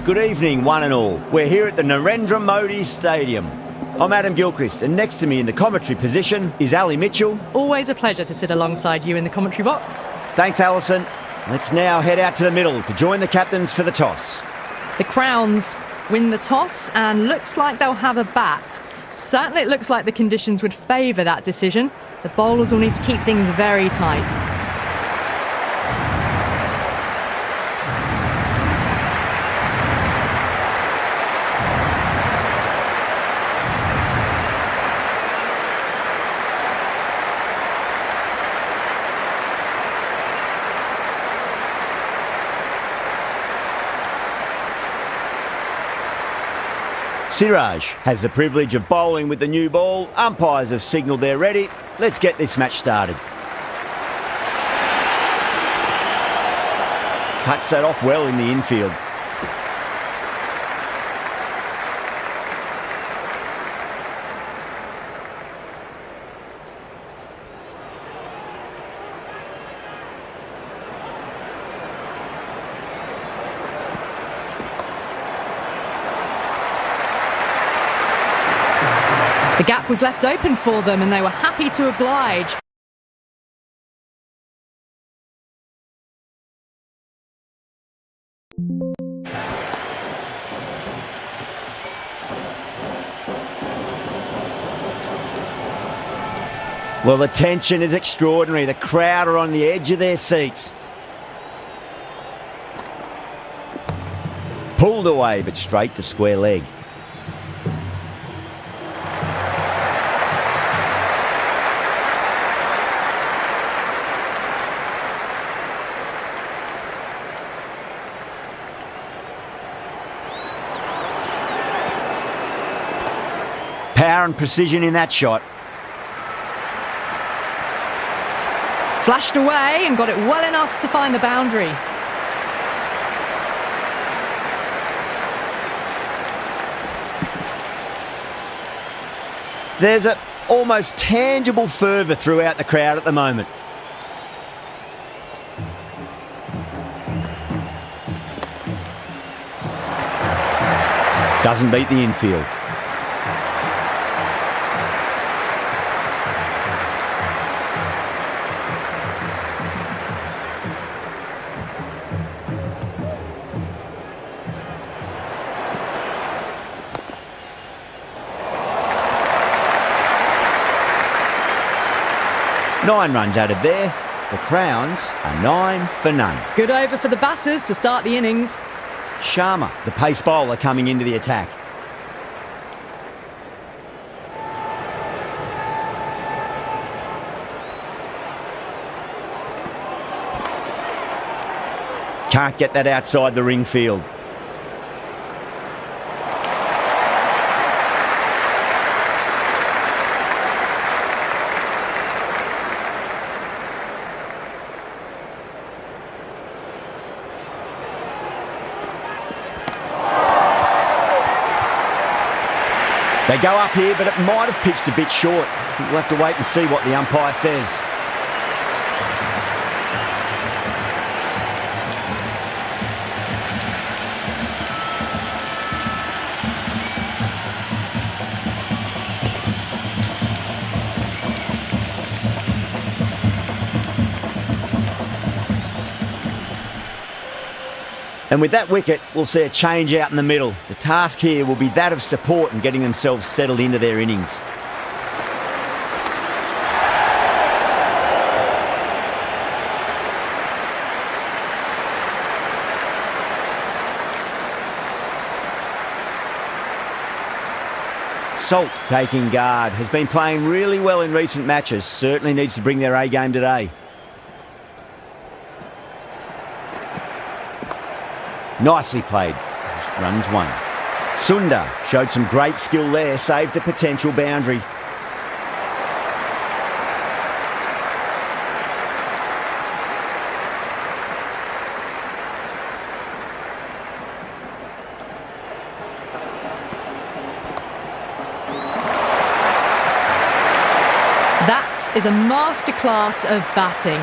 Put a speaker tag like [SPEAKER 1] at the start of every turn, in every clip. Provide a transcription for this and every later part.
[SPEAKER 1] Good evening, one and all. We're here at the Narendra Modi Stadium. I'm Adam Gilchrist, and next to me in the commentary position is Ali Mitchell.
[SPEAKER 2] Always a pleasure to sit alongside you in the commentary box.
[SPEAKER 1] Thanks, Alison. Let's now head out to the middle to join the captains for the toss.
[SPEAKER 2] The Crowns win the toss and looks like they'll have a bat. Certainly it looks like the conditions would favour that decision. The bowlers will need to keep things very tight.
[SPEAKER 1] Siraj has the privilege of bowling with the new ball. Umpires have signalled they're ready. Let's get this match started. Cuts that off well in the infield.
[SPEAKER 2] The gap was left open for them and they were happy to oblige.
[SPEAKER 1] Well, the tension is extraordinary. The crowd are on the edge of their seats. Pulled away, but straight to square leg. Power and precision in that shot.
[SPEAKER 2] Flashed away and got it well enough to find the boundary.
[SPEAKER 1] There's an almost tangible fervour throughout the crowd at the moment. Doesn't beat the infield. Nine runs added there. The Crowns are 9 for none.
[SPEAKER 2] Good over for the batters to start the innings.
[SPEAKER 1] Sharma, the pace bowler, coming into the attack. Can't get that outside the ring field. They go up here, but it might have pitched a bit short. I think we'll have to wait and see what the umpire says. And with that wicket, we'll see a change out in the middle. The task here will be that of support and getting themselves settled into their innings. Salt taking guard, has been playing really well in recent matches, certainly needs to bring their A game today. Nicely played. Runs one. Sundar showed some great skill there, saved a potential boundary.
[SPEAKER 2] That is a masterclass of batting.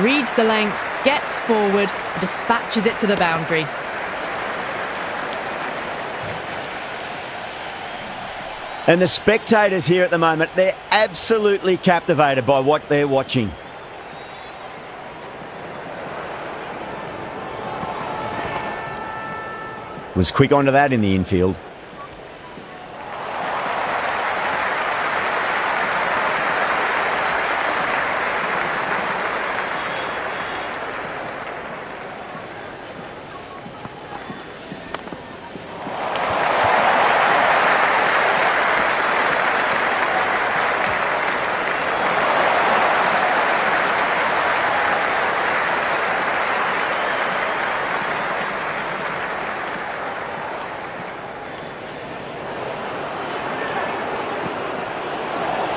[SPEAKER 2] Reads the length, gets forward, dispatches it to the boundary.
[SPEAKER 1] And the spectators here at the moment, they're absolutely captivated by what they're watching. Was quick onto that in the infield.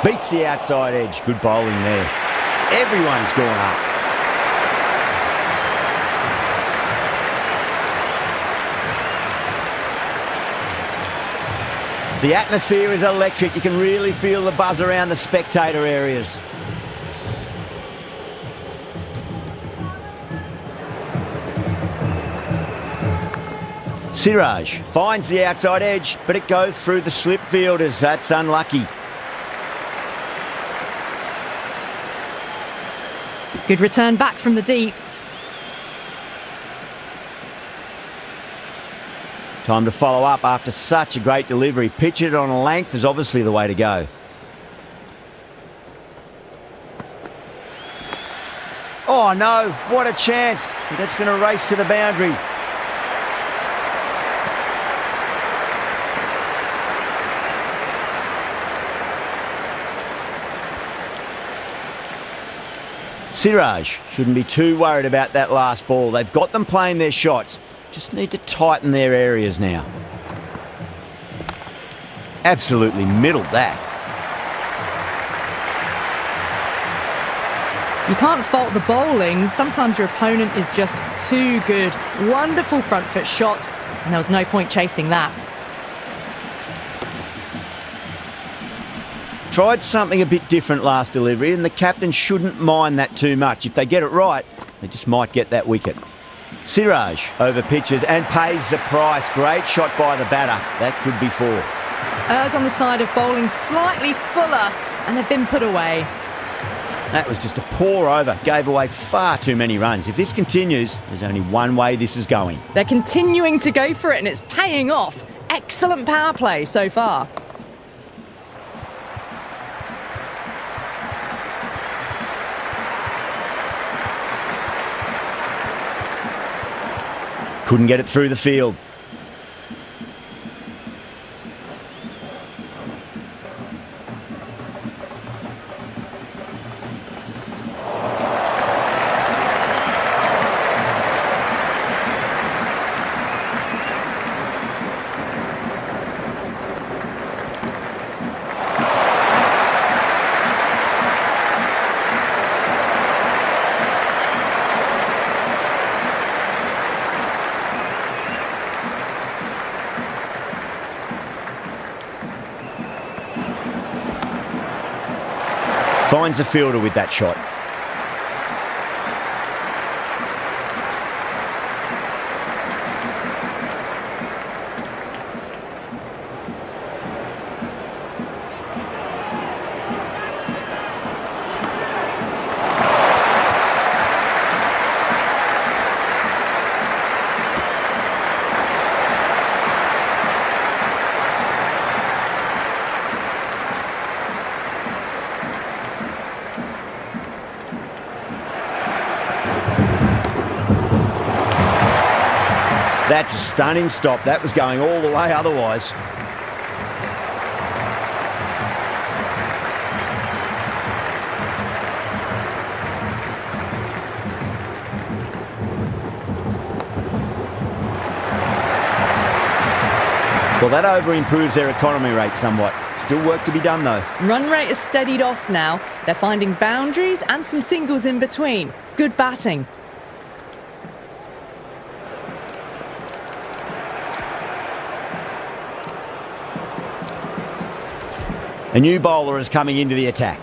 [SPEAKER 1] Beats the outside edge. Good bowling there. Everyone's gone up. The atmosphere is electric. You can really feel the buzz around the spectator areas. Siraj finds the outside edge, but it goes through the slip fielders. That's unlucky.
[SPEAKER 2] Good return back from the deep.
[SPEAKER 1] Time to follow up after such a great delivery. Pitch it on a length is obviously the way to go. Oh no, what a chance. That's going to race to the boundary. Siraj shouldn't be too worried about that last ball. They've got them playing their shots. Just need to tighten their areas now. Absolutely middled that.
[SPEAKER 2] You can't fault the bowling. Sometimes your opponent is just too good. Wonderful front foot shot, and there was no point chasing that.
[SPEAKER 1] Tried something a bit different last delivery, and the captain shouldn't mind that too much. If they get it right, they just might get that wicket. Siraj over pitches and pays the price. Great shot by the batter. That could be 4.
[SPEAKER 2] Errs on the side of bowling slightly fuller, and they've been put away.
[SPEAKER 1] That was just a poor over. Gave away far too many runs. If this continues, there's only one way this is going.
[SPEAKER 2] They're continuing to go for it, and it's paying off. Excellent power play so far.
[SPEAKER 1] Couldn't get it through the field. Finds the fielder with that shot. That's a stunning stop. That was going all the way otherwise. Well, that over improves their economy rate somewhat. Still work to be done though.
[SPEAKER 2] Run rate has steadied off now. They're finding boundaries and some singles in between. Good batting.
[SPEAKER 1] A new bowler is coming into the attack.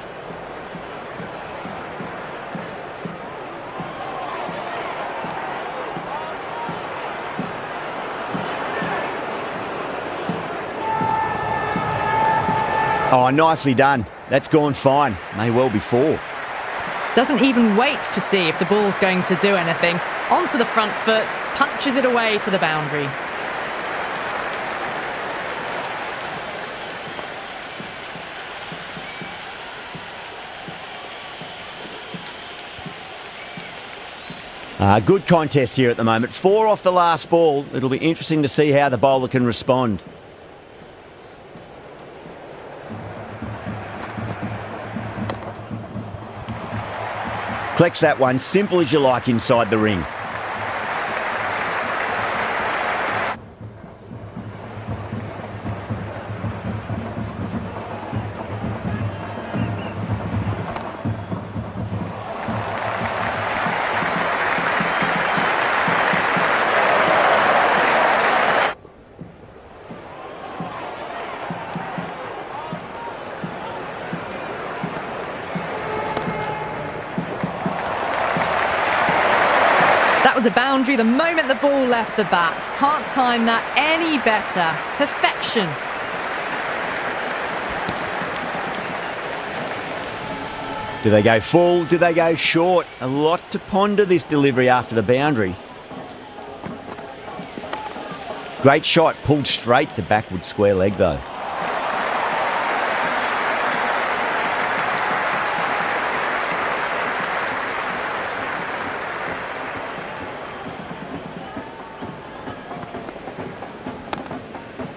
[SPEAKER 1] Oh, nicely done. That's gone fine. May well be 4.
[SPEAKER 2] Doesn't even wait to see if the ball's going to do anything. Onto the front foot, punches it away to the boundary.
[SPEAKER 1] Good contest here at the moment. 4 off the last ball. It'll be interesting to see how the bowler can respond. Collects that one, simple as you like, inside the ring.
[SPEAKER 2] That was a boundary the moment the ball left the bat. Can't time that any better. Perfection.
[SPEAKER 1] Do they go full? Do they go short? A lot to ponder this delivery after the boundary. Great shot, pulled straight to backward square leg though.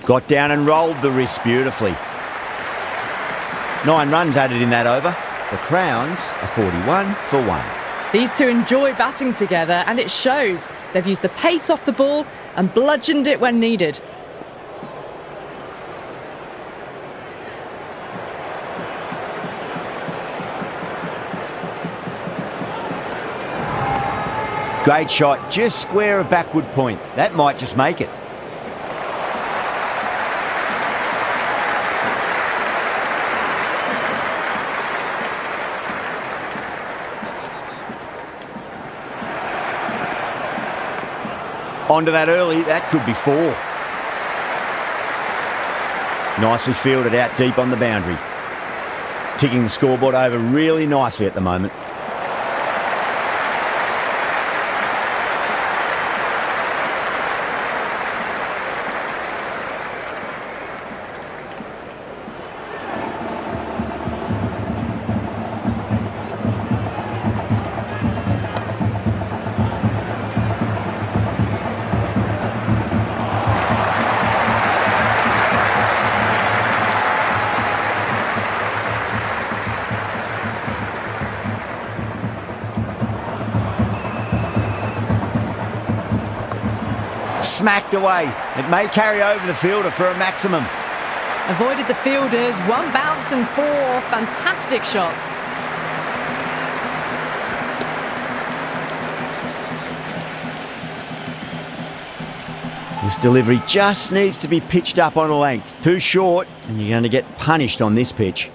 [SPEAKER 1] Got down and rolled the wrist beautifully. 9 runs added in that over. The Crowns are 41 for 1.
[SPEAKER 2] These two enjoy batting together, and it shows. They've used the pace off the ball and bludgeoned it when needed.
[SPEAKER 1] Great shot, just square of backward point. That might just make it. Onto that early, that could be 4. Nicely fielded out deep on the boundary. Ticking the scoreboard over really nicely at the moment. Smacked away. It may carry over the fielder for a maximum.
[SPEAKER 2] Avoided the fielders, 1 bounce and 4. Fantastic shots.
[SPEAKER 1] This delivery just needs to be pitched up on a length. Too short, and you're going to get punished on this pitch.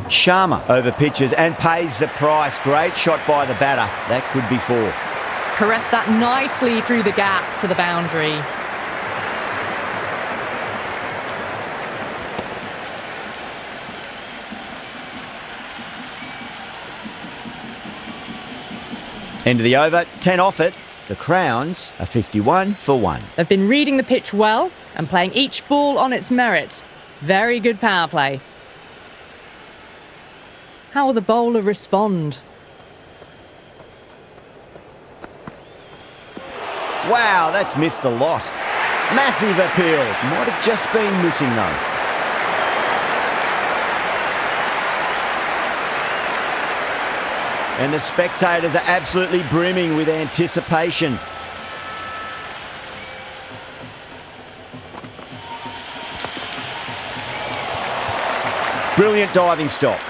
[SPEAKER 1] Sharma over pitches and pays the price. Great shot by the batter. That could be 4.
[SPEAKER 2] Caressed that nicely through the gap to the boundary.
[SPEAKER 1] End of the over, 10 off it. The Crowns are 51 for 1.
[SPEAKER 2] They've been reading the pitch well and playing each ball on its merit. Very good power play. How will the bowler respond?
[SPEAKER 1] Wow, that's missed the lot. Massive appeal. Might have just been missing though. And the spectators are absolutely brimming with anticipation. Brilliant diving stop.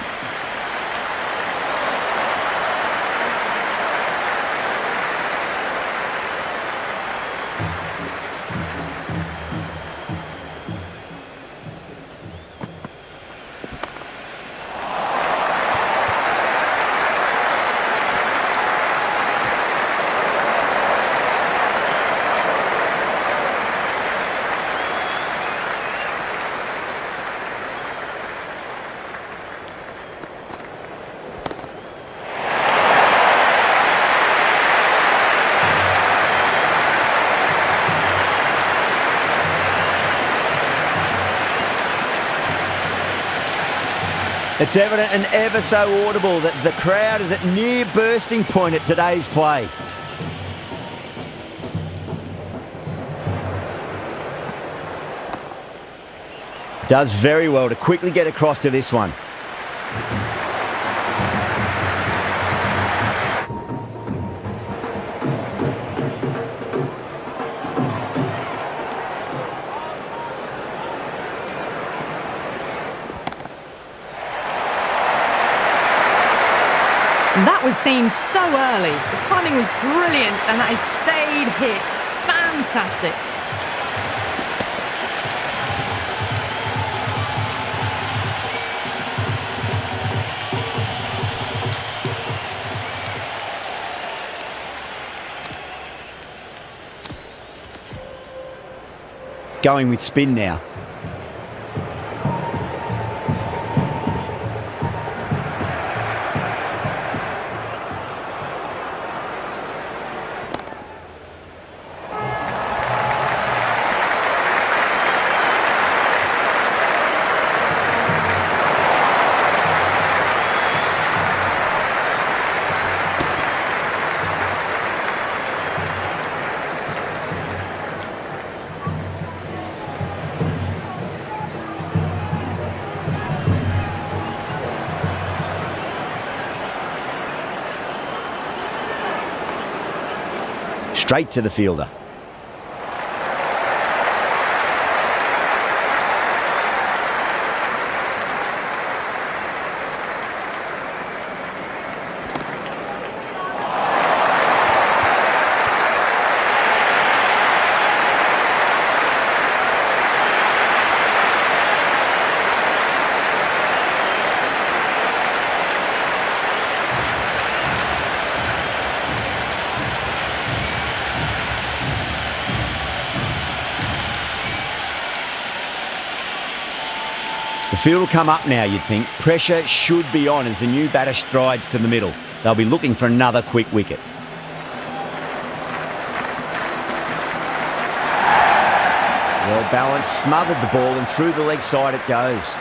[SPEAKER 1] It's evident and ever so audible that the crowd is at near bursting point at today's play. Does very well to quickly get across to this one.
[SPEAKER 2] That was seen so early. The timing was brilliant and that is stayed hit. Fantastic.
[SPEAKER 1] Going with spin now. Straight to the fielder. The field will come up now, you'd think. Pressure should be on as the new batter strides to the middle. They'll be looking for another quick wicket. Well balanced, smothered the ball and through the leg side it goes.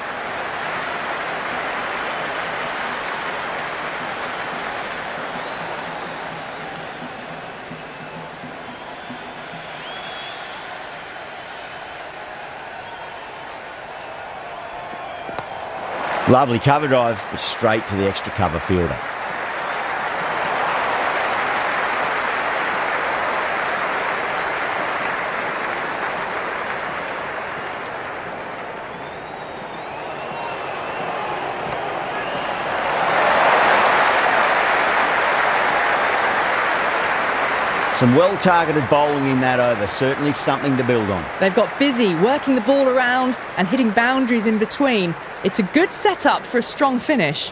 [SPEAKER 1] Lovely cover drive, but straight to the extra cover fielder. Some well-targeted bowling in that over, certainly something to build on.
[SPEAKER 2] They've got busy working the ball around and hitting boundaries in between. It's a good setup for a strong finish.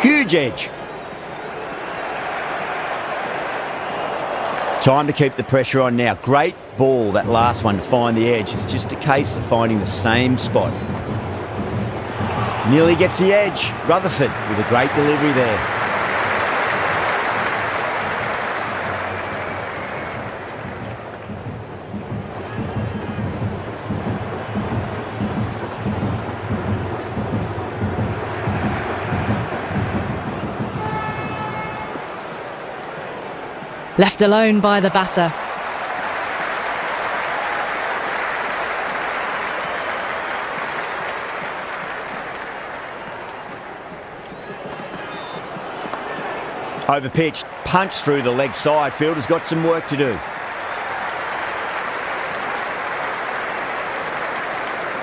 [SPEAKER 1] Huge edge. Time to keep the pressure on now. Great ball, that last one, to find the edge. It's just a case of finding the same spot. Nearly gets the edge. Rutherford with a great delivery there.
[SPEAKER 2] Left alone by the batter.
[SPEAKER 1] Overpitched, punched through the leg side. Fielder's got some work to do.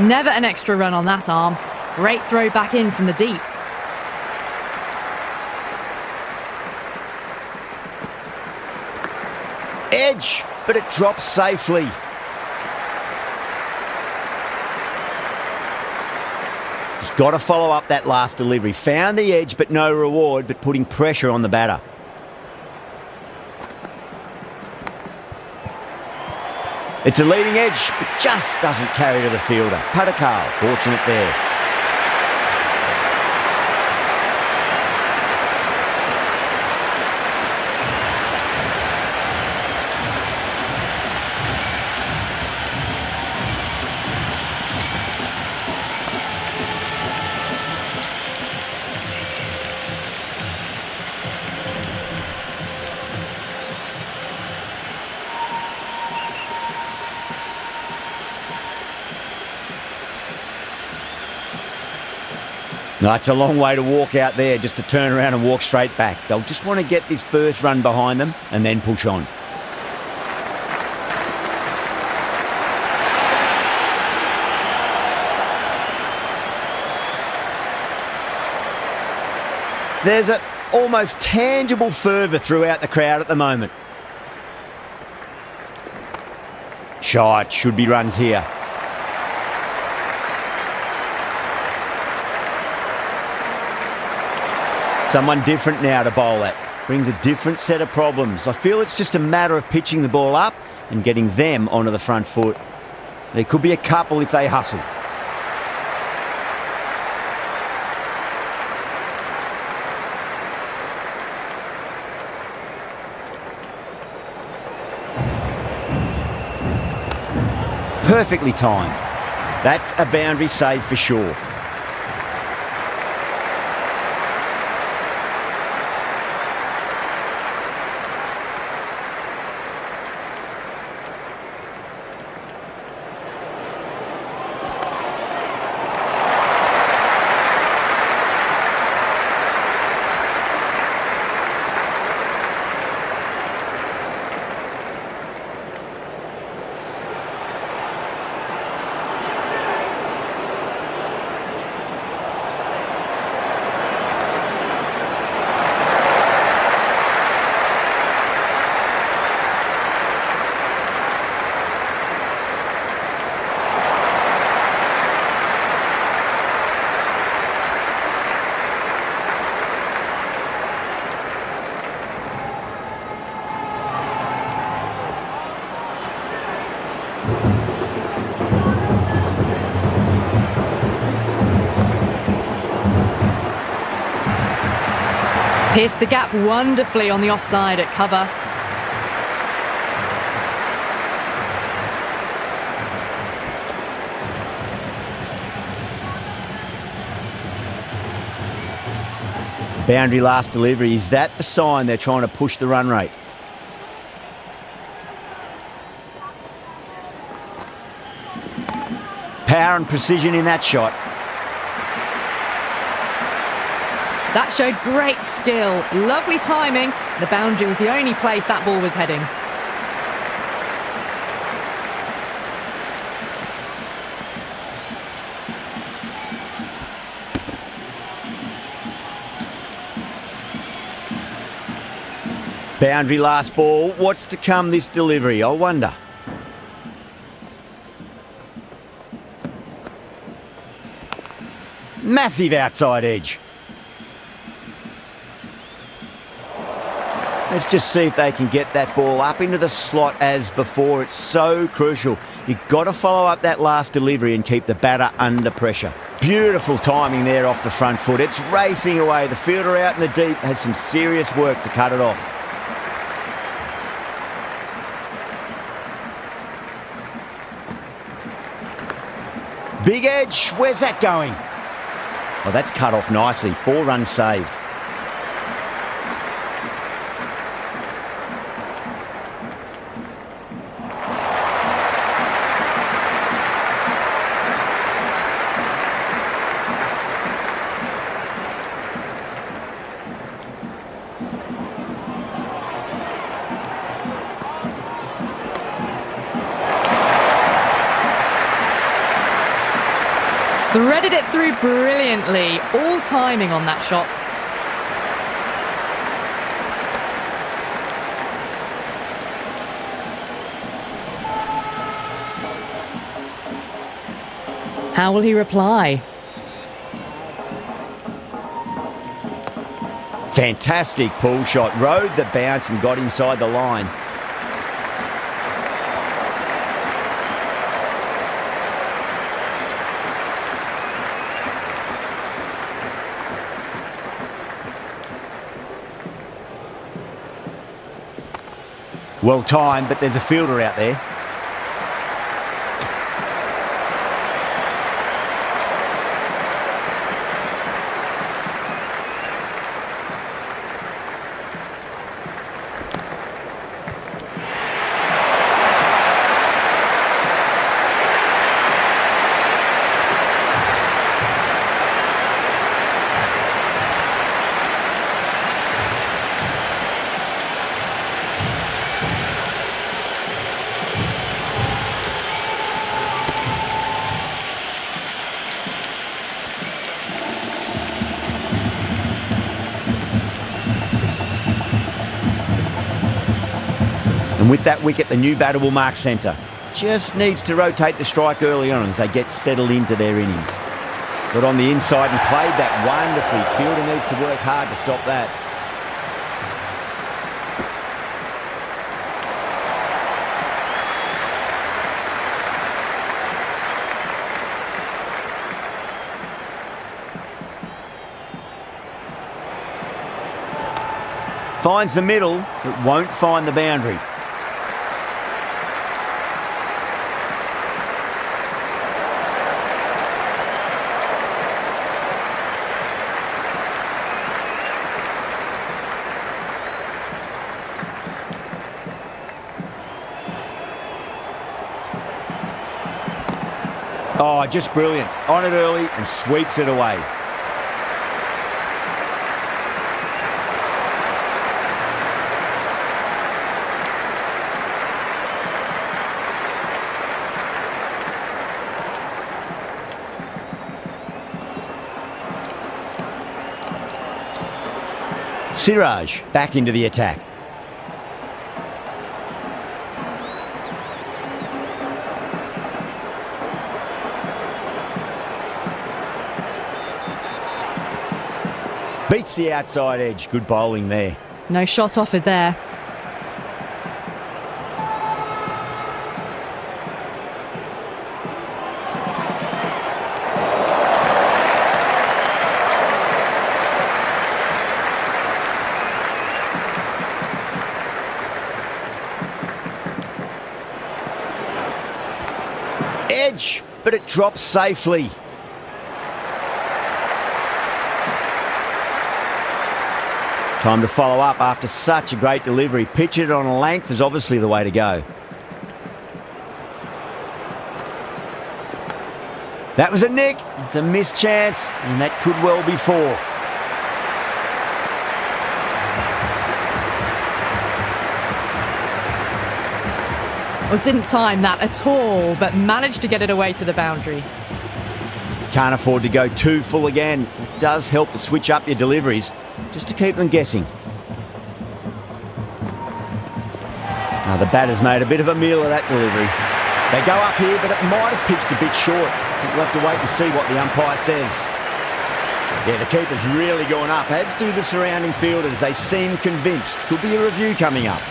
[SPEAKER 2] Never an extra run on that arm. Great throw back in from the deep.
[SPEAKER 1] Edge, but it drops safely. Just got to follow up that last delivery. Found the edge, but no reward, but putting pressure on the batter. It's a leading edge, but just doesn't carry to the fielder. Patakal, fortunate there. No, it's a long way to walk out there just to turn around and walk straight back. They'll just want to get this first run behind them and then push on. There's an almost tangible fervour throughout the crowd at the moment. Shot, should be runs here. Someone different now to bowl at. Brings a different set of problems. I feel it's just a matter of pitching the ball up and getting them onto the front foot. There could be a couple if they hustle. Perfectly timed. That's a boundary save for sure.
[SPEAKER 2] Pierced the gap wonderfully on the offside at cover.
[SPEAKER 1] Boundary last delivery. Is that the sign they're trying to push the run rate? Power and precision in that shot.
[SPEAKER 2] That showed great skill, lovely timing. The boundary was the only place that ball was heading.
[SPEAKER 1] Boundary last ball. What's to come this delivery, I wonder? Massive outside edge. Let's just see if they can get that ball up into the slot as before. It's so crucial. You've got to follow up that last delivery and keep the batter under pressure. Beautiful timing there off the front foot. It's racing away. The fielder out in the deep has some serious work to cut it off. Big edge. Where's that going? Oh, that's cut off nicely. 4 runs saved.
[SPEAKER 2] Threaded it through brilliantly, all timing on that shot. How will he reply?
[SPEAKER 1] Fantastic pull shot. Rode the bounce and got inside the line. Well timed, but there's a fielder out there. And with that wicket, the new batter will mark centre. Just needs to rotate the strike early on as they get settled into their innings. Got on the inside and played that wonderfully. Fielder needs to work hard to stop that. Finds the middle, but won't find the boundary. Oh, just brilliant. On it early and sweeps it away. Siraj back into the attack. Beats the outside edge. Good bowling there.
[SPEAKER 2] No shot offered there.
[SPEAKER 1] Edge, but it drops safely. Time to follow up after such a great delivery. Pitch it on a length is obviously the way to go. That was a nick. It's a missed chance, and that could well be four.
[SPEAKER 2] Well, didn't time that at all, but managed to get it away to the boundary.
[SPEAKER 1] Can't afford to go too full again. It does help to switch up your deliveries, just to keep them guessing. Now the batter's made a bit of a meal of that delivery. They go up here, but it might have pitched a bit short. We'll have to wait and see what the umpire says. Yeah, the keeper's really gone up, as do the surrounding fielders. They seem convinced. Could be a review coming up.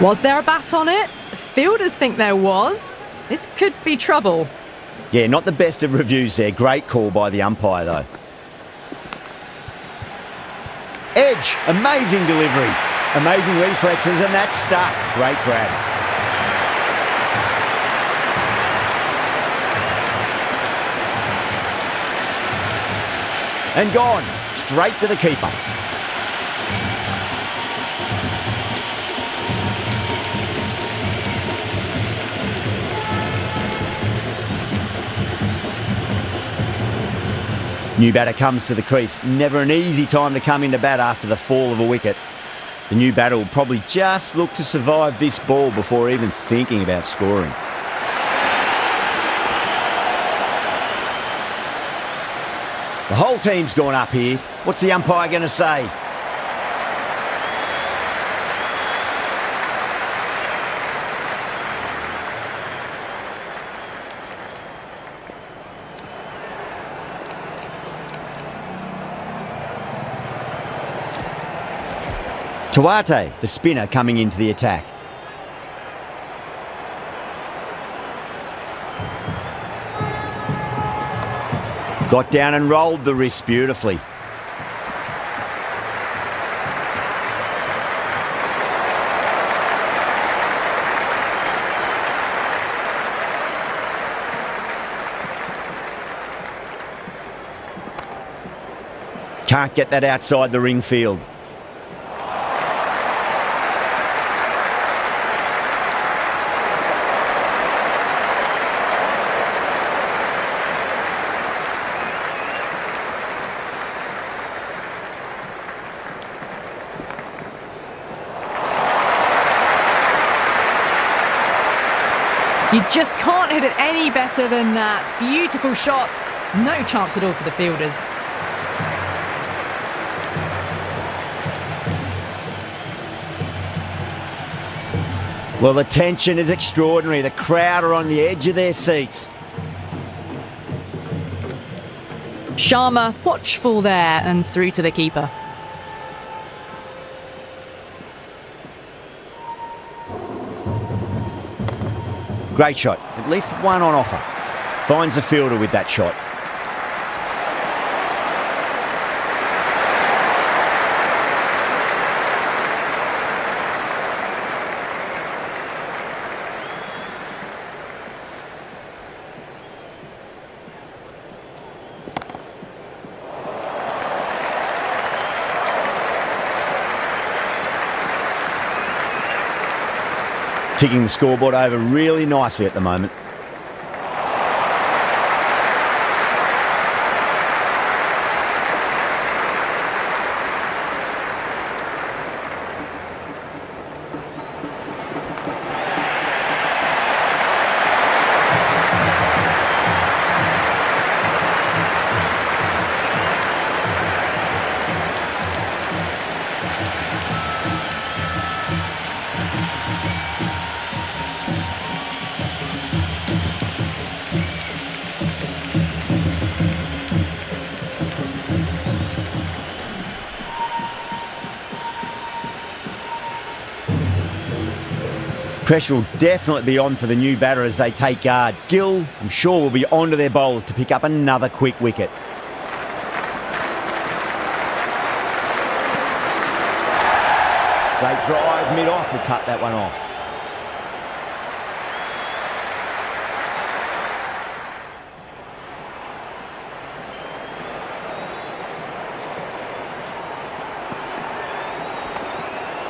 [SPEAKER 2] Was there a bat on it? Fielders think there was. This could be trouble.
[SPEAKER 1] Yeah, not the best of reviews there. Great call by the umpire, though. Edge, amazing delivery. Amazing reflexes, and that's stuck. Great grab. And gone. Straight to the keeper. New batter comes to the crease. Never an easy time to come into bat after the fall of a wicket. The new batter will probably just look to survive this ball before even thinking about scoring. The whole team's gone up here. What's the umpire going to say? Tuate, the spinner, coming into the attack. Got down and rolled the wrist beautifully. Can't get that outside the ring field.
[SPEAKER 2] You just can't hit it any better than that. Beautiful shot. No chance at all for the fielders.
[SPEAKER 1] Well, the tension is extraordinary. The crowd are on the edge of their seats.
[SPEAKER 2] Sharma, watchful there and through to the keeper.
[SPEAKER 1] Great shot. At least one on offer. Finds the fielder with that shot. Ticking the scoreboard over really nicely at the moment. Pressure will definitely be on for the new batter as they take guard. Gill, I'm sure, will be onto their bowlers to pick up another quick wicket. Straight drive, mid-off, will cut that one off.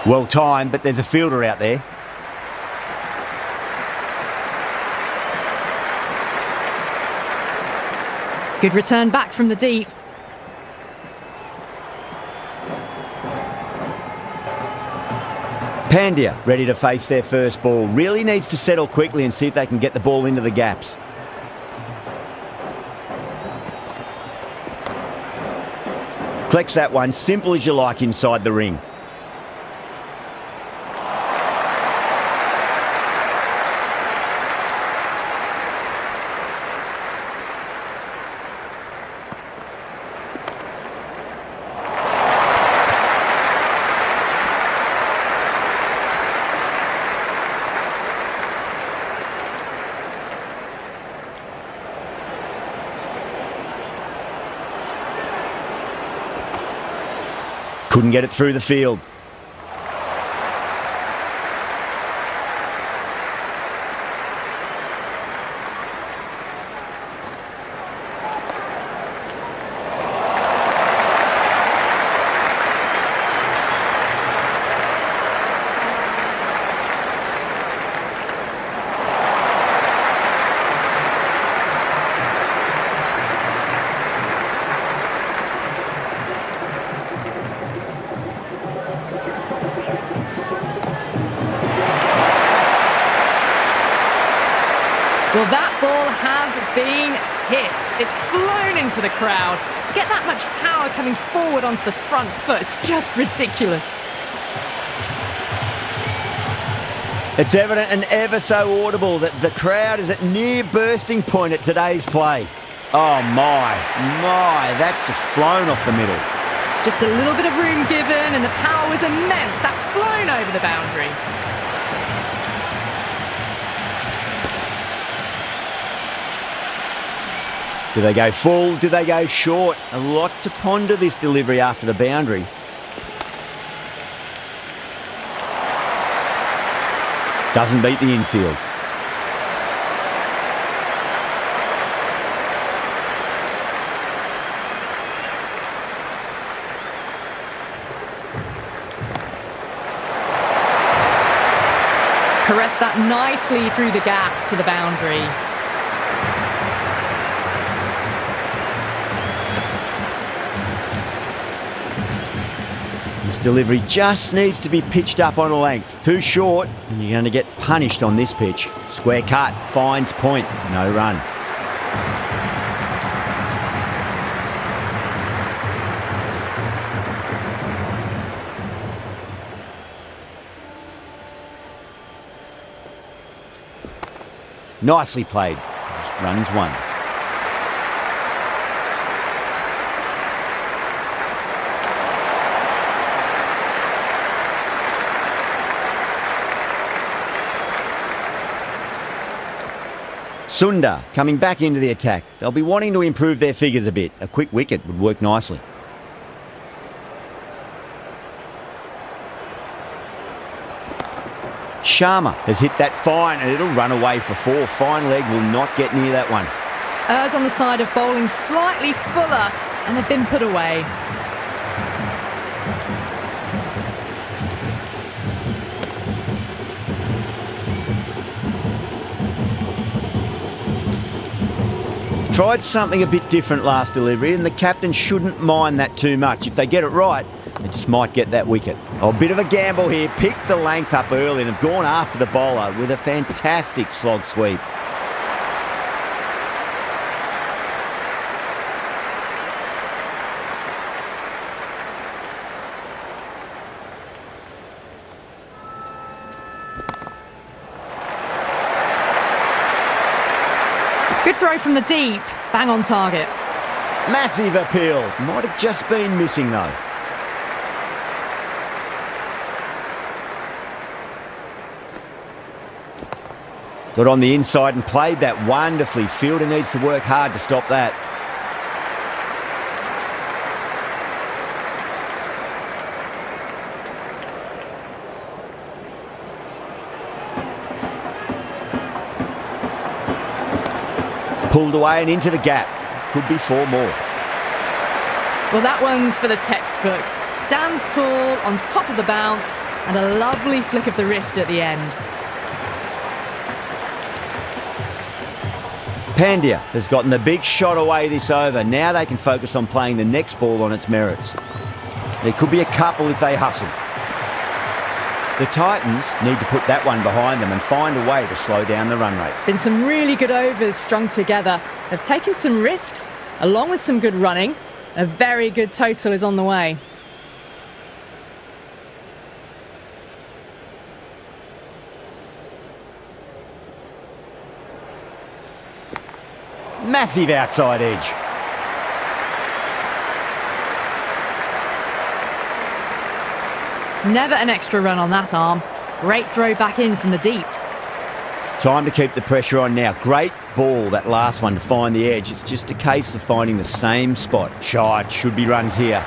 [SPEAKER 1] Well timed, but there's a fielder out there.
[SPEAKER 2] Good return back from the deep.
[SPEAKER 1] Pandya ready to face their first ball. Really needs to settle quickly and see if they can get the ball into the gaps. Collects that one, simple as you like, inside the ring. Couldn't get it through the field.
[SPEAKER 2] Well, that ball has been hit. It's flown into the crowd. To get that much power coming forward onto the front foot is just ridiculous.
[SPEAKER 1] It's evident and ever so audible that the crowd is at near bursting point at today's play. Oh my, that's just flown off the middle.
[SPEAKER 2] Just a little bit of room given and the power was immense. That's flown over the boundary.
[SPEAKER 1] Do they go full? Do they go short? A lot to ponder this delivery after the boundary. Doesn't beat the infield.
[SPEAKER 2] Caressed that nicely through the gap to the boundary.
[SPEAKER 1] This delivery just needs to be pitched up on a length. Too short, and you're going to get punished on this pitch. Square cut, finds point, no run. Nicely played. Runs one. Sunda coming back into the attack. They'll be wanting to improve their figures a bit. A quick wicket would work nicely. Sharma has hit that fine and it'll run away for four. Fine leg will not get near that one.
[SPEAKER 2] Errs on the side of bowling slightly fuller and they've been put away.
[SPEAKER 1] Tried something a bit different last delivery and the captain shouldn't mind that too much. If they get it right, they just might get that wicket. Oh, a bit of a gamble here. Picked the length up early and have gone after the bowler with a fantastic slog sweep.
[SPEAKER 2] Good throw from the deep. Bang on target.
[SPEAKER 1] Massive appeal. Might have just been missing though. Got on the inside and played that wonderfully. Fielder needs to work hard to stop that. Pulled away and into the gap. Could be four more.
[SPEAKER 2] Well, that one's for the textbook. Stands tall, on top of the bounce, and a lovely flick of the wrist at the end.
[SPEAKER 1] Pandya has gotten the big shot away this over. Now they can focus on playing the next ball on its merits. There could be a couple if they hustle. The Titans need to put that one behind them and find a way to slow down the run rate.
[SPEAKER 2] Been some really good overs strung together. They've taken some risks, along with some good running. A very good total is on the way.
[SPEAKER 1] Massive outside edge.
[SPEAKER 2] Never an extra run on that arm. Great throw back in from the deep.
[SPEAKER 1] Time to keep the pressure on now. Great ball, that last one, to find the edge. It's just a case of finding the same spot. Shot, should be runs here.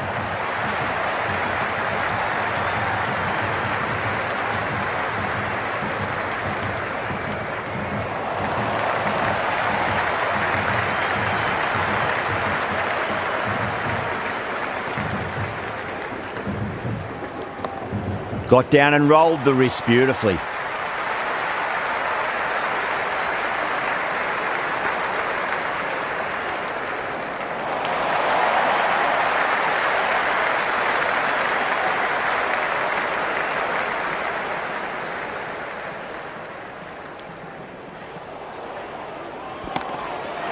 [SPEAKER 1] Got down and rolled the wrist beautifully.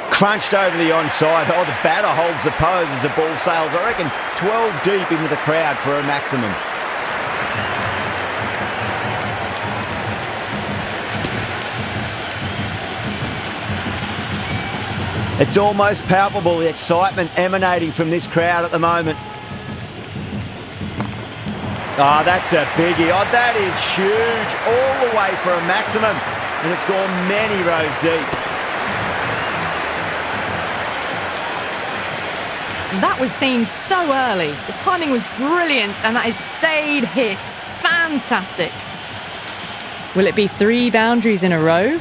[SPEAKER 1] Crunched over the onside. Oh, the batter holds the pose as the ball sails. I reckon 12 deep into the crowd for a maximum. It's almost palpable, the excitement emanating from this crowd at the moment. Oh, that's a biggie. Oh, that is huge. All the way for a maximum. And it's gone many rows deep.
[SPEAKER 2] That was seen so early. The timing was brilliant and that is stayed hit. Fantastic. Will it be 3 boundaries in a row?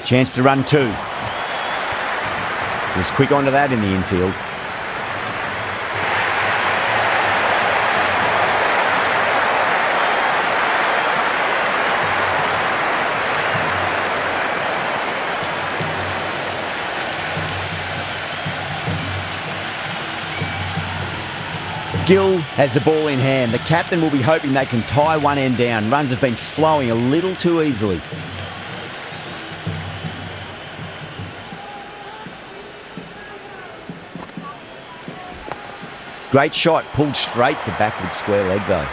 [SPEAKER 1] Chance to run 2. He was quick onto that in the infield. Gill has the ball in hand. The captain will be hoping they can tie one end down. Runs have been flowing a little too easily. Great shot, pulled straight to backward square leg though.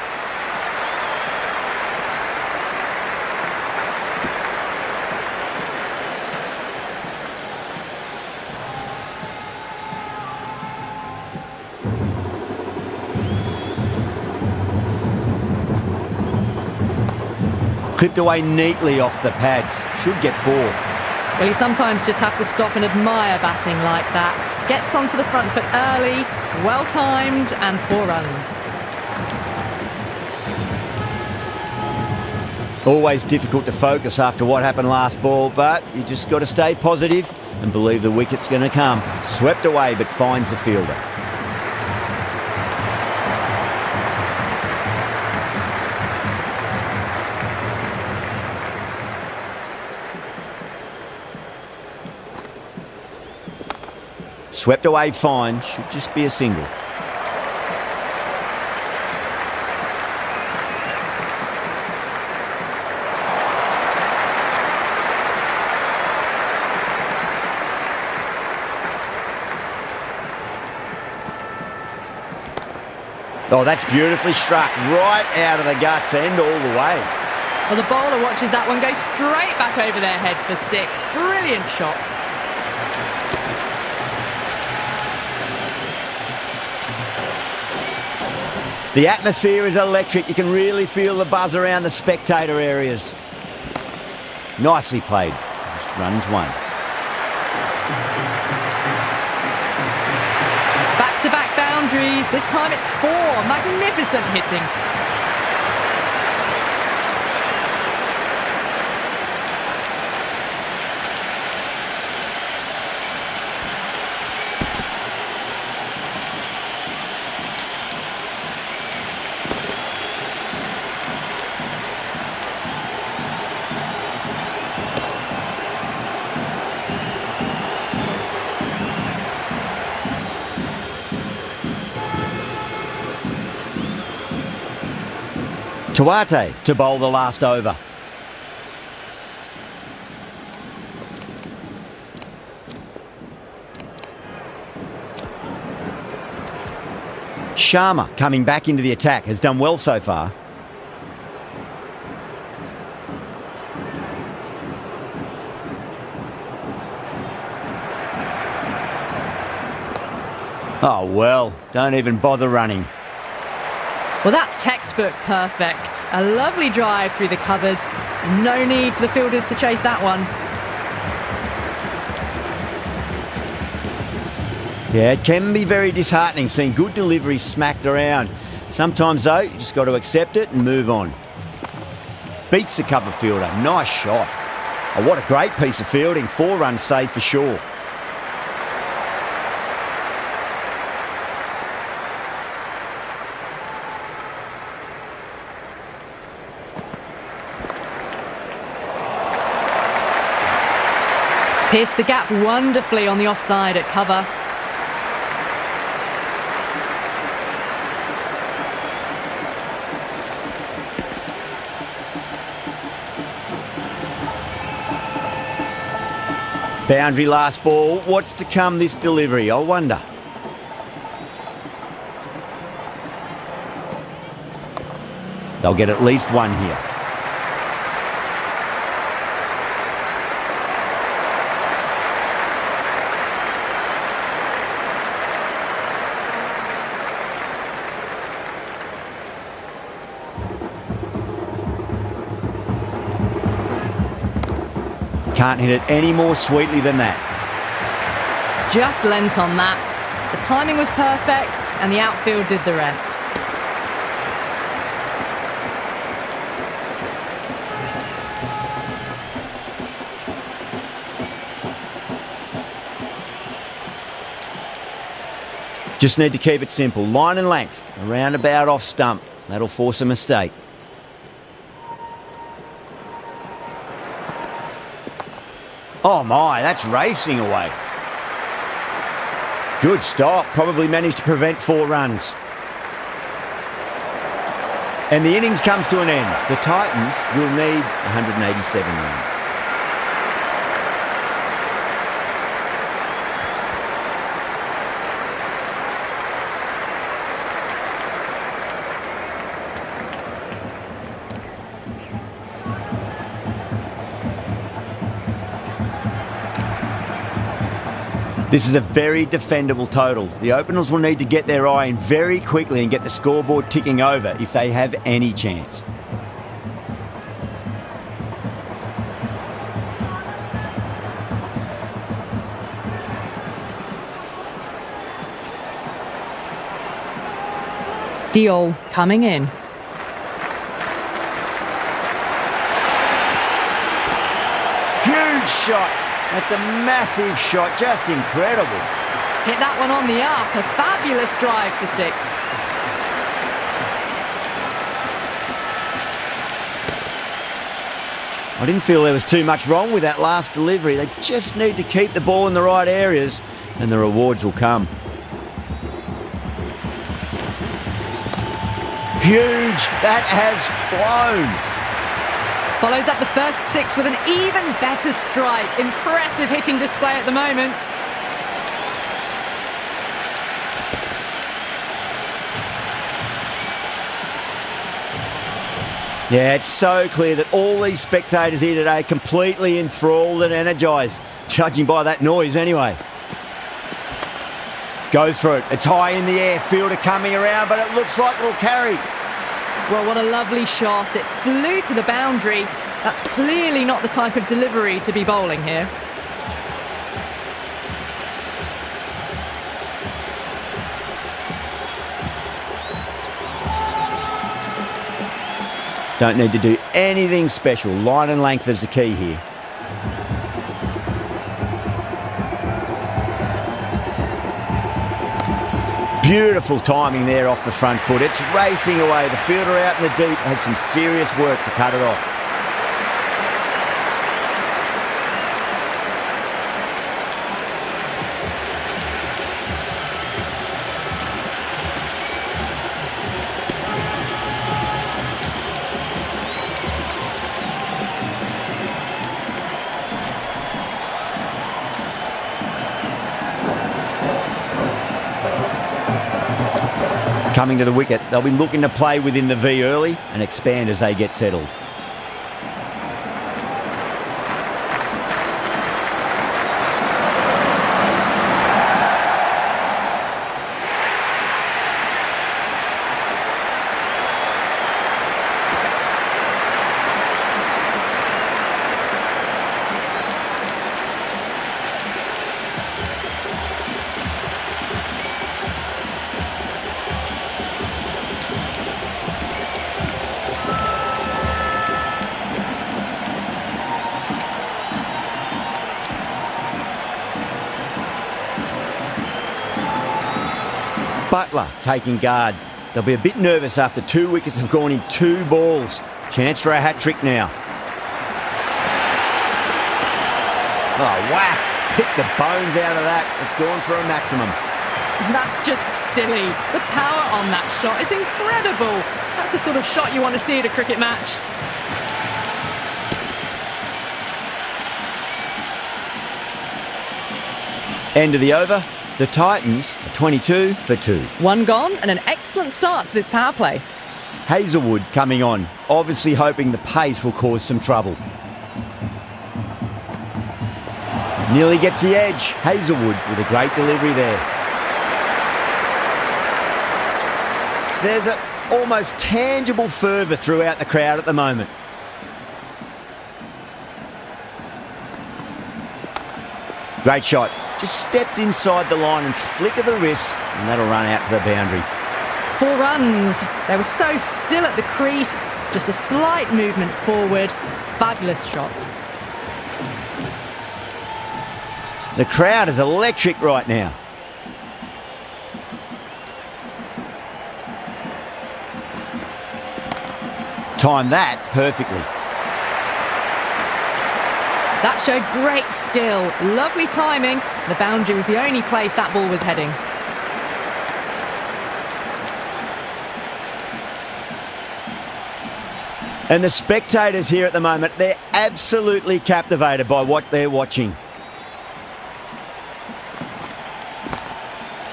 [SPEAKER 1] Clipped away neatly off the pads. Should get 4.
[SPEAKER 2] Well, you sometimes just have to stop and admire batting like that. Gets onto the front foot early, well-timed, and 4 runs.
[SPEAKER 1] Always difficult to focus after what happened last ball, but you just got to stay positive and believe the wicket's going to come. Swept away, but finds the fielder. Swept away fine, should just be a single. Oh, that's beautifully struck, right out of the guts end all the way.
[SPEAKER 2] Well, the bowler watches that one go straight back over their head for 6. Brilliant shot.
[SPEAKER 1] The atmosphere is electric. You can really feel the buzz around the spectator areas. Nicely played. Runs 1.
[SPEAKER 2] Back-to-back boundaries. This time it's 4. Magnificent hitting.
[SPEAKER 1] Tuate to bowl the last over. Sharma coming back into the attack, has done well so far. Oh well, don't even bother running.
[SPEAKER 2] Well, that's textbook perfect. A lovely drive through the covers. No need for the fielders to chase that one.
[SPEAKER 1] Yeah, it can be very disheartening seeing good deliveries smacked around. Sometimes, though, you just got to accept it and move on. Beats the cover fielder. Nice shot. Oh, what a great piece of fielding. 4 runs saved for sure.
[SPEAKER 2] Pierced the gap wonderfully on the offside at cover.
[SPEAKER 1] Boundary last ball. What's to come this delivery, I wonder? They'll get at least 1 here. Can't hit it any more sweetly than that.
[SPEAKER 2] Just lent on that. The timing was perfect and the outfield did the rest.
[SPEAKER 1] Just need to keep it simple. Line and length. A roundabout off stump. That'll force a mistake. Oh my, that's racing away. Good stop. Probably managed to prevent 4 runs. And the innings comes to an end. The Titans will need 187 runs. This is a very defendable total. The openers will need to get their eye in very quickly and get the scoreboard ticking over if they have any chance.
[SPEAKER 2] Diol coming in.
[SPEAKER 1] Huge shot. That's a massive shot, just incredible.
[SPEAKER 2] Hit that one on the up, a fabulous drive for 6.
[SPEAKER 1] I didn't feel there was too much wrong with that last delivery. They just need to keep the ball in the right areas and the rewards will come. Huge, that has flown.
[SPEAKER 2] Follows up the first 6 with an even better strike. Impressive hitting display at the moment.
[SPEAKER 1] Yeah, it's so clear that all these spectators here today are completely enthralled and energised, judging by that noise anyway. Goes for it. It's high in the air. Fielder coming around, but it looks like it'll carry.
[SPEAKER 2] Well, what a lovely shot. It flew to the boundary. That's clearly not the type of delivery to be bowling here.
[SPEAKER 1] Don't need to do anything special. Line and length is the key here. Beautiful timing there off the front foot. It's racing away. The fielder out in the deep has some serious work to cut it off. Coming to the wicket, they'll be looking to play within the V early and expand as they get settled. Butler taking guard. They'll be a bit nervous after 2 wickets have gone in 2 balls. Chance for a hat-trick now. Oh, whack. Pick the bones out of that. It's gone for a maximum.
[SPEAKER 2] That's just silly. The power on that shot is incredible. That's the sort of shot you want to see at a cricket match.
[SPEAKER 1] End of the over. The Titans are 22 for 2.
[SPEAKER 2] 1 gone and an excellent start to this power play.
[SPEAKER 1] Hazelwood coming on, obviously hoping the pace will cause some trouble. Nearly gets the edge. Hazelwood with a great delivery there. There's an almost tangible fervour throughout the crowd at the moment. Great shot. Just stepped inside the line and flick of the wrist, and that'll run out to the boundary.
[SPEAKER 2] 4 runs. They were so still at the crease. Just a slight movement forward. Fabulous shot.
[SPEAKER 1] The crowd is electric right now. Timed that perfectly.
[SPEAKER 2] That showed great skill. Lovely timing. The boundary was the only place that ball was heading.
[SPEAKER 1] And the spectators here at the moment, they're absolutely captivated by what they're watching.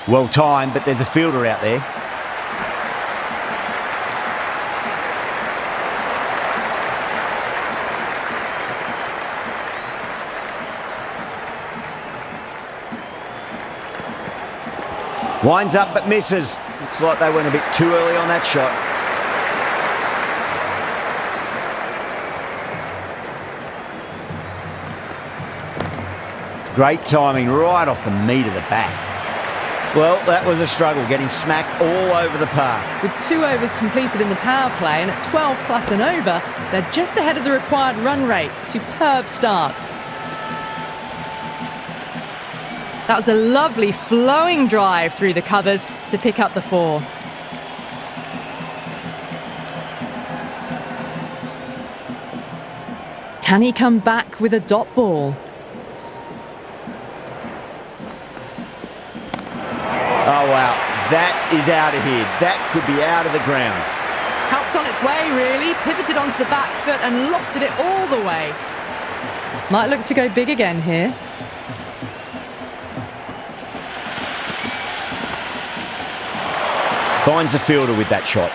[SPEAKER 1] Well timed, but there's a fielder out there. Winds up but misses. Looks like they went a bit too early on that shot. Great timing right off the meat of the bat. Well, that was a struggle, getting smacked all over the park.
[SPEAKER 2] With 2 overs completed in the power play and at 12 plus and over, they're just ahead of the required run rate. Superb start. That was a lovely flowing drive through the covers to pick up the 4. Can he come back with a dot ball?
[SPEAKER 1] Oh, wow. That is out of here. That could be out of the ground.
[SPEAKER 2] Helped on its way, really. Pivoted onto the back foot and lofted it all the way. Might look to go big again here.
[SPEAKER 1] Finds the fielder with that shot.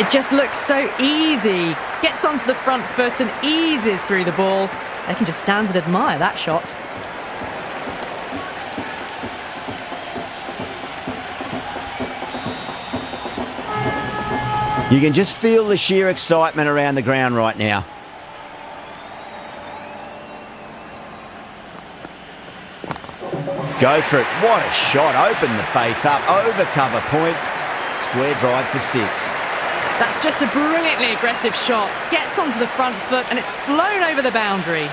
[SPEAKER 2] It just looks so easy. Gets onto the front foot and eases through the ball. They can just stand and admire that shot.
[SPEAKER 1] You can just feel the sheer excitement around the ground right now. Go for it. What a shot. Open the face up. Over cover point. Square drive for 6.
[SPEAKER 2] That's just a brilliantly aggressive shot. Gets onto the front foot and it's flown over the boundary.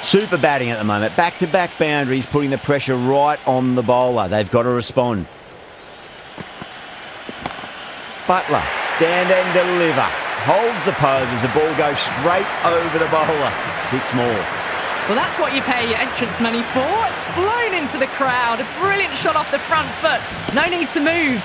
[SPEAKER 1] Super batting at the moment. Back-to-back boundaries, putting the pressure right on the bowler. They've got to respond. Butler, stand and deliver. Holds the pose as the ball goes straight over the bowler. 6 more.
[SPEAKER 2] Well, that's what you pay your entrance money for. It's flown into the crowd. A brilliant shot off the front foot. No need to move.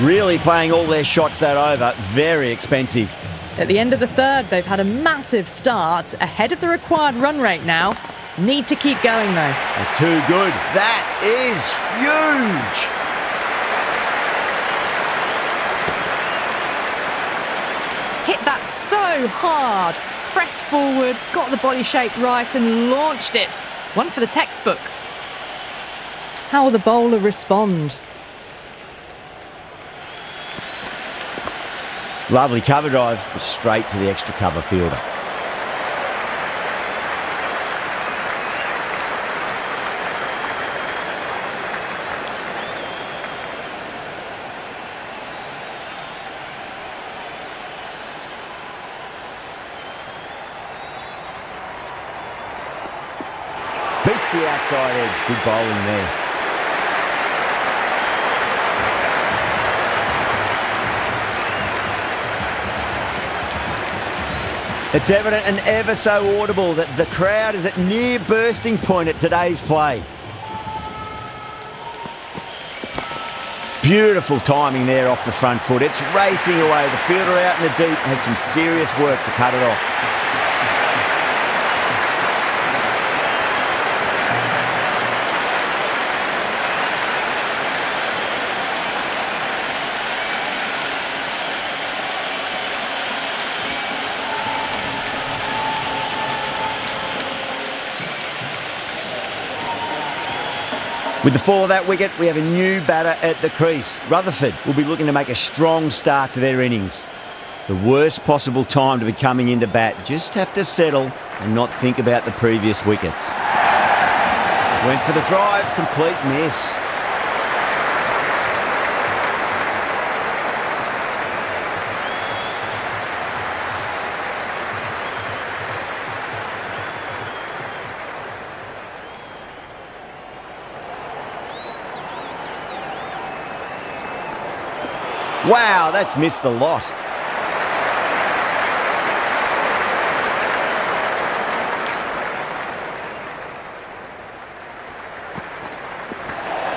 [SPEAKER 1] Really playing all their shots that over. Very expensive.
[SPEAKER 2] At the end of the third, they've had a massive start. Ahead of the required run rate now. Need to keep going, though.
[SPEAKER 1] They're too good. That is huge.
[SPEAKER 2] Hit that so hard. Pressed forward, got the body shape right and launched it. One for the textbook. How will the bowler respond?
[SPEAKER 1] Lovely cover drive, straight to the extra cover fielder. Beats the outside edge. Good bowling there. It's evident and ever so audible that the crowd is at near bursting point at today's play. Beautiful timing there off the front foot. It's racing away. The fielder out in the deep has some serious work to cut it off. With the fall of that wicket, we have a new batter at the crease. Rutherford will be looking to make a strong start to their innings. The worst possible time to be coming into bat. Just have to settle and not think about the previous wickets. Went for the drive, complete miss. Wow, that's missed the lot.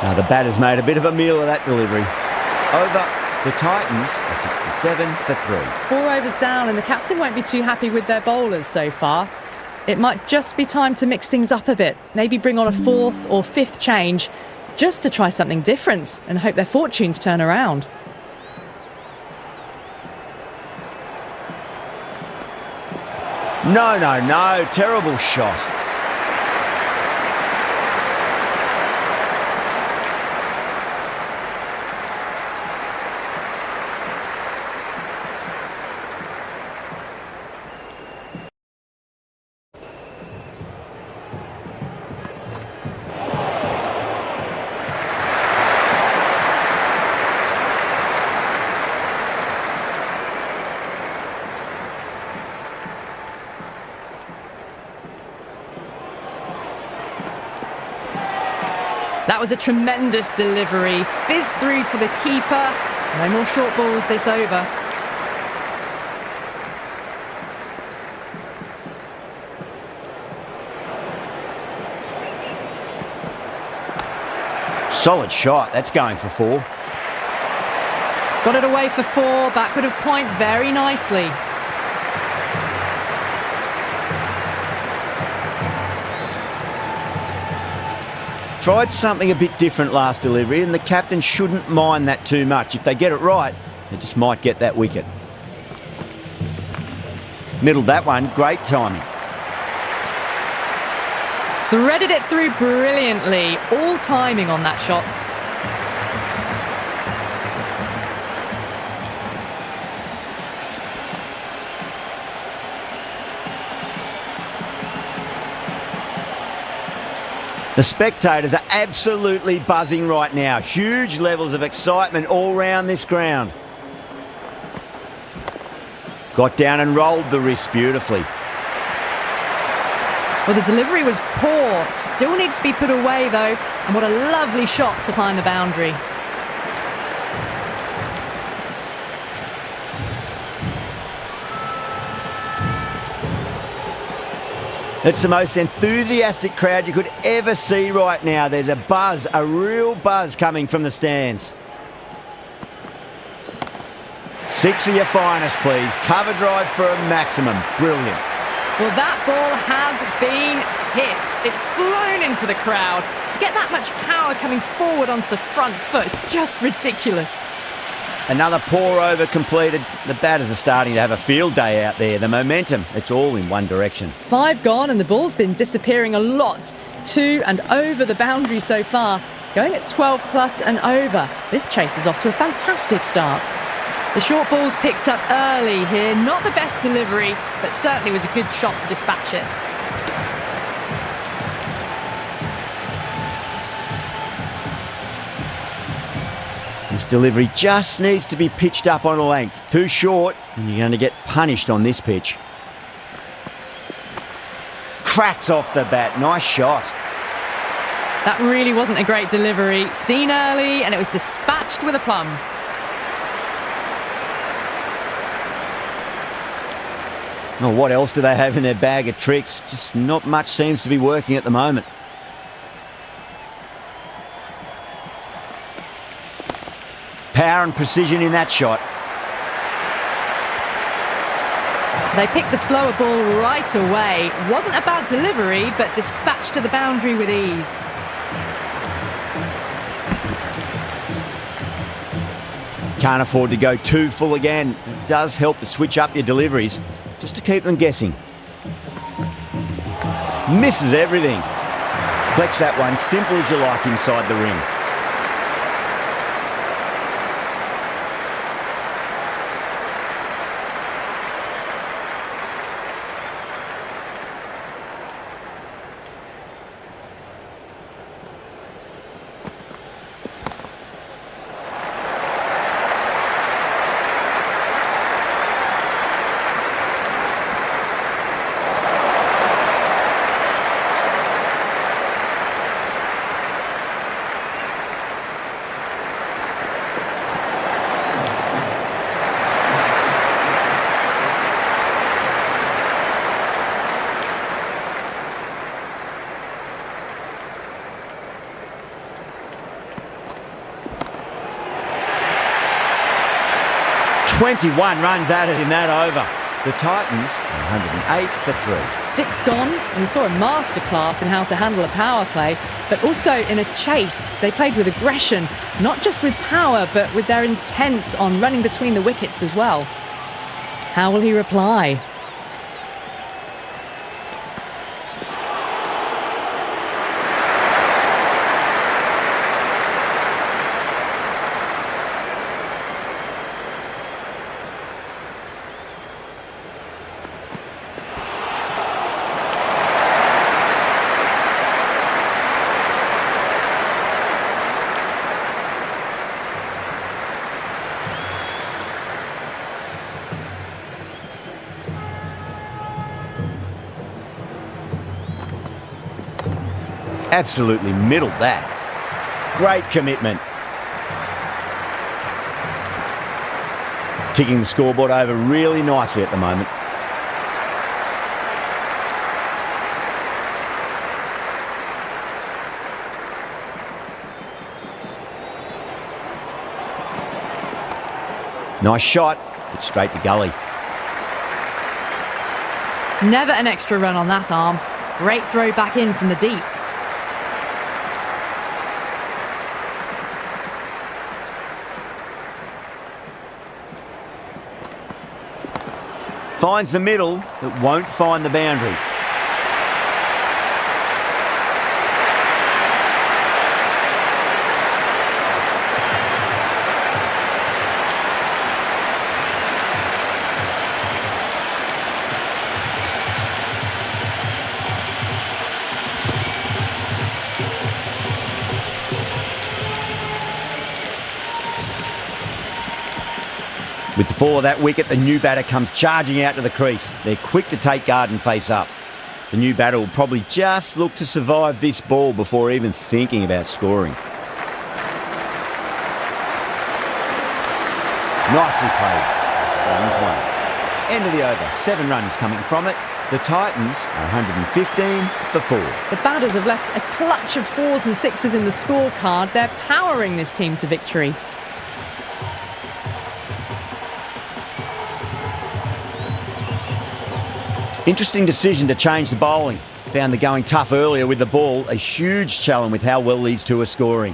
[SPEAKER 1] Now the batter's made a bit of a meal of that delivery. Over the Titans, a 67 for 3.
[SPEAKER 2] 4 overs down and the captain won't be too happy with their bowlers so far. It might just be time to mix things up a bit. Maybe bring on a 4th or 5th change just to try something different and hope their fortunes turn around.
[SPEAKER 1] No, no, no. Terrible shot.
[SPEAKER 2] That was a tremendous delivery. Fizzed through to the keeper. No more short balls this over.
[SPEAKER 1] Solid shot. That's going for 4.
[SPEAKER 2] Got it away for 4. Backward of point very nicely.
[SPEAKER 1] Tried something a bit different last delivery, and the captain shouldn't mind that too much. If they get it right, they just might get that wicket. Middled that one, great timing.
[SPEAKER 2] Threaded it through brilliantly. All timing on that shot.
[SPEAKER 1] The spectators are absolutely buzzing right now. Huge levels of excitement all round this ground. Got down and rolled the wrist beautifully.
[SPEAKER 2] Well, the delivery was poor. Still needs to be put away, though. And what a lovely shot to find the boundary.
[SPEAKER 1] It's the most enthusiastic crowd you could ever see right now. There's a buzz, a real buzz coming from the stands. 6 of your finest, please. Cover drive for a maximum. Brilliant.
[SPEAKER 2] Well, that ball has been hit. It's flown into the crowd. To get that much power coming forward onto the front foot is just ridiculous.
[SPEAKER 1] Another poor over completed. The batters are starting to have a field day out there. The momentum, it's all in one direction.
[SPEAKER 2] 5 gone and the ball's been disappearing a lot. 2 and over the boundary so far. Going at 12 plus and over. This chase is off to a fantastic start. The short ball's picked up early here. Not the best delivery, but certainly was a good shot to dispatch it.
[SPEAKER 1] This delivery just needs to be pitched up on a length. Too short, and you're going to get punished on this pitch. Cracks off the bat. Nice shot.
[SPEAKER 2] That really wasn't a great delivery. Seen early, and it was dispatched with a plum.
[SPEAKER 1] Oh, what else do they have in their bag of tricks? Just not much seems to be working at the moment. Power and precision in that shot.
[SPEAKER 2] They picked the slower ball right away. Wasn't a bad delivery, but dispatched to the boundary with ease.
[SPEAKER 1] Can't afford to go too full again. It does help to switch up your deliveries, just to keep them guessing. Misses everything. Collects that one, simple as you like inside the ring. 21 runs added in that over. The Titans, 108 for 3.
[SPEAKER 2] 6 gone, and we saw a masterclass in how to handle a power play, but also in a chase. They played with aggression, not just with power, but with their intent on running between the wickets as well. How will he reply?
[SPEAKER 1] Absolutely middled that. Great commitment. Ticking the scoreboard over really nicely at the moment. Nice shot, but straight to gully.
[SPEAKER 2] Never an extra run on that arm. Great throw back in from the deep.
[SPEAKER 1] Finds the middle, but won't find the boundary. With the fall of that wicket, the new batter comes charging out to the crease. They're quick to take guard and face up. The new batter will probably just look to survive this ball before even thinking about scoring. Nicely played. Runs one. End of the over. 7 runs coming from it. The Titans are 115 for 4.
[SPEAKER 2] The batters have left a clutch of 4s and 6s in the scorecard. They're powering this team to victory.
[SPEAKER 1] Interesting decision to change the bowling. Found the going tough earlier with the ball. A huge challenge with how well these two are scoring.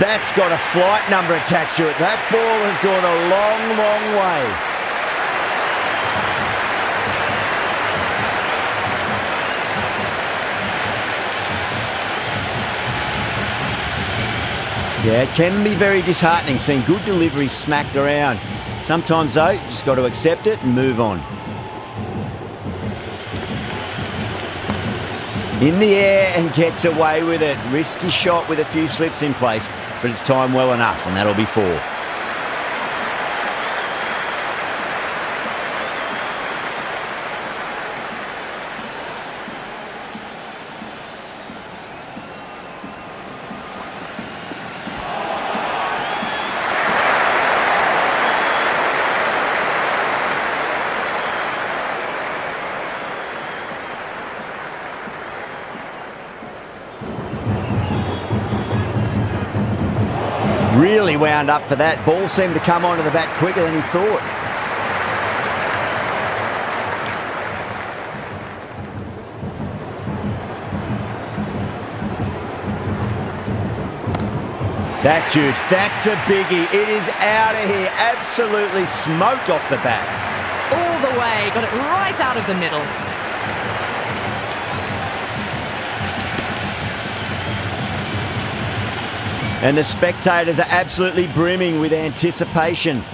[SPEAKER 1] That's got a flight number attached to it. That ball has gone a long, long way. Yeah, it can be very disheartening seeing good deliveries smacked around. Sometimes, though, you just got to accept it and move on. In the air and gets away with it. Risky shot with a few slips in place, but it's timed well enough, and that'll be 4. Really wound up for that. Ball seemed to come onto the bat quicker than he thought. That's huge. That's a biggie. It is out of here. Absolutely smoked off the bat.
[SPEAKER 2] All the way. Got it right out of the middle.
[SPEAKER 1] And the spectators are absolutely brimming with anticipation.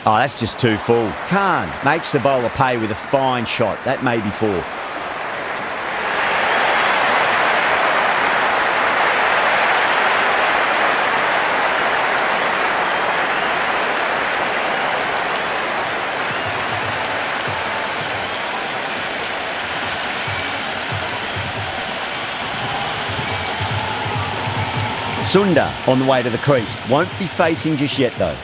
[SPEAKER 1] Oh, that's just too full. Khan makes the bowler pay with a fine shot. That may be 4. Sunda on the way to the crease. Won't be facing just yet though.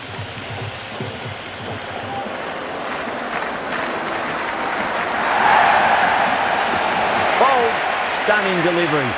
[SPEAKER 1] Stunning delivery.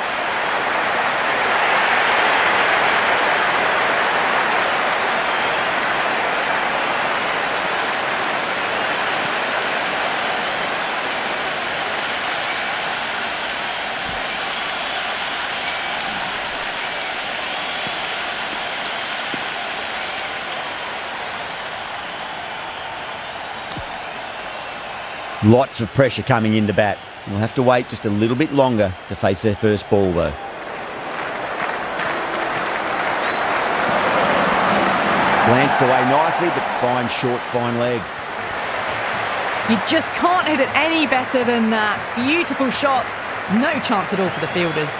[SPEAKER 1] Lots of pressure coming into bat. We'll have to wait just a little bit longer to face their first ball though. Glanced away nicely, but fine short, fine leg.
[SPEAKER 2] You just can't hit it any better than that. Beautiful shot. No chance at all for the fielders.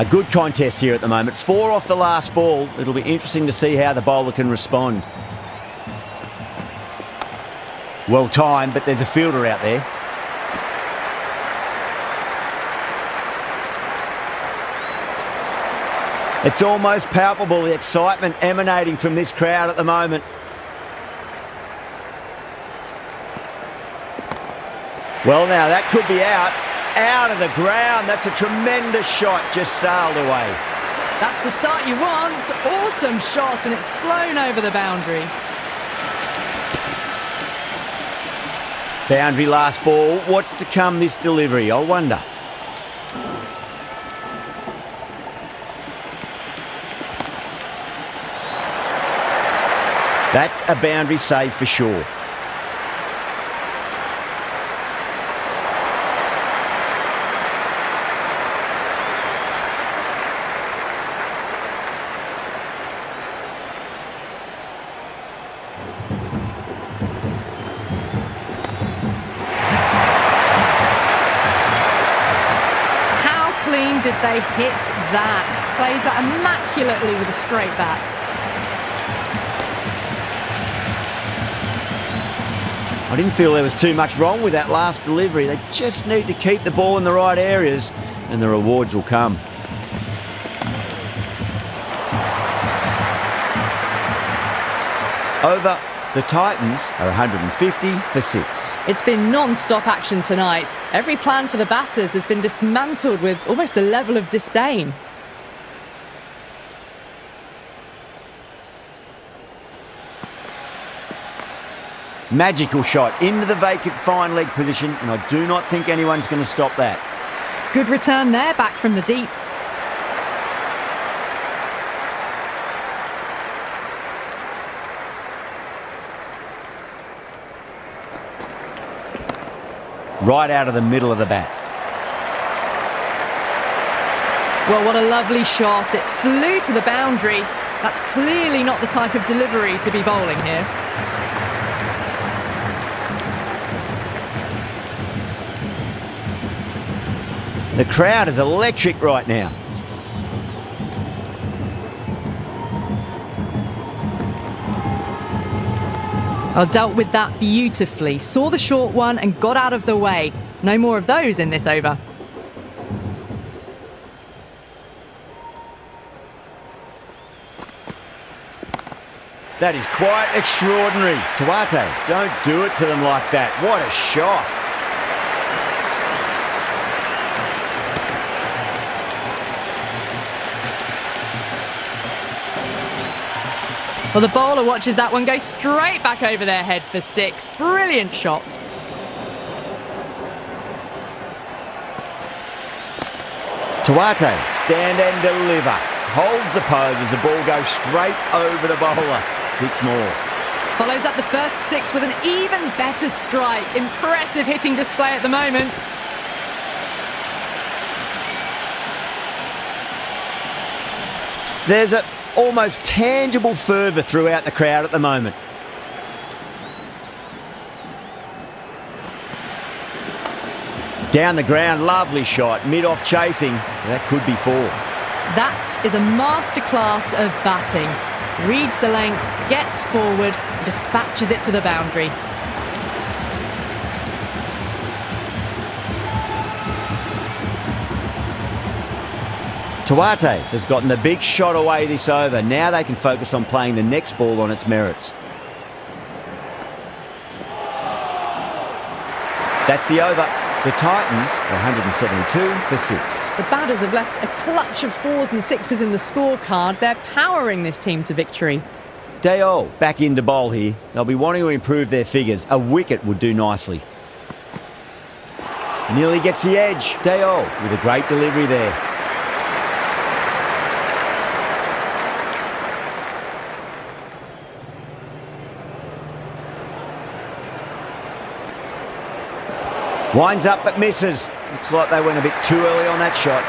[SPEAKER 1] Good contest here at the moment. 4 off the last ball. It'll be interesting to see how the bowler can respond. Well timed, but there's a fielder out there. It's almost palpable, the excitement emanating from this crowd at the moment. Well now, that could be out. Out of the ground. That's a tremendous shot, just sailed away.
[SPEAKER 2] That's the start you want. Awesome shot, and it's flown over the boundary.
[SPEAKER 1] Boundary last ball. What's to come this delivery, I wonder. That's a boundary save for sure.
[SPEAKER 2] Did they hit that? Plays that immaculately with a straight bat.
[SPEAKER 1] I didn't feel there was too much wrong with that last delivery. They just need to keep the ball in the right areas and the rewards will come. Over. The Titans are 150 for 6.
[SPEAKER 2] It's been non-stop action tonight. Every plan for the batters has been dismantled with almost a level of disdain.
[SPEAKER 1] Magical shot into the vacant fine leg position, and I do not think anyone's going to stop that.
[SPEAKER 2] Good return there, back from the deep.
[SPEAKER 1] Right out of the middle of the bat.
[SPEAKER 2] Well, what a lovely shot. It flew to the boundary. That's clearly not the type of delivery to be bowling here.
[SPEAKER 1] The crowd is electric right now.
[SPEAKER 2] Oh, dealt with that beautifully. Saw the short one and got out of the way. No more of those in this over.
[SPEAKER 1] That is quite extraordinary. Tuate, don't do it to them like that. What a shot.
[SPEAKER 2] Well, the bowler watches that one go straight back over their head for 6. Brilliant shot.
[SPEAKER 1] Tuate, stand and deliver. Holds the pose as the ball goes straight over the bowler. 6 more.
[SPEAKER 2] Follows up the first 6 with an even better strike. Impressive hitting display at the moment.
[SPEAKER 1] There's a almost tangible fervour throughout the crowd at the moment. Down the ground, lovely shot, mid-off chasing. That could be 4.
[SPEAKER 2] That is a masterclass of batting. Reads the length, gets forward, dispatches it to the boundary.
[SPEAKER 1] Tuate has gotten the big shot away this over. Now they can focus on playing the next ball on its merits. That's the over. The Titans are 172 for 6.
[SPEAKER 2] The batters have left a clutch of 4s and 6s in the scorecard. They're powering this team to victory.
[SPEAKER 1] Dayol back into bowl here. They'll be wanting to improve their figures. A wicket would do nicely. Nearly gets the edge. Dayol with a great delivery there. Winds up but misses. Looks like they went a bit too early on that shot.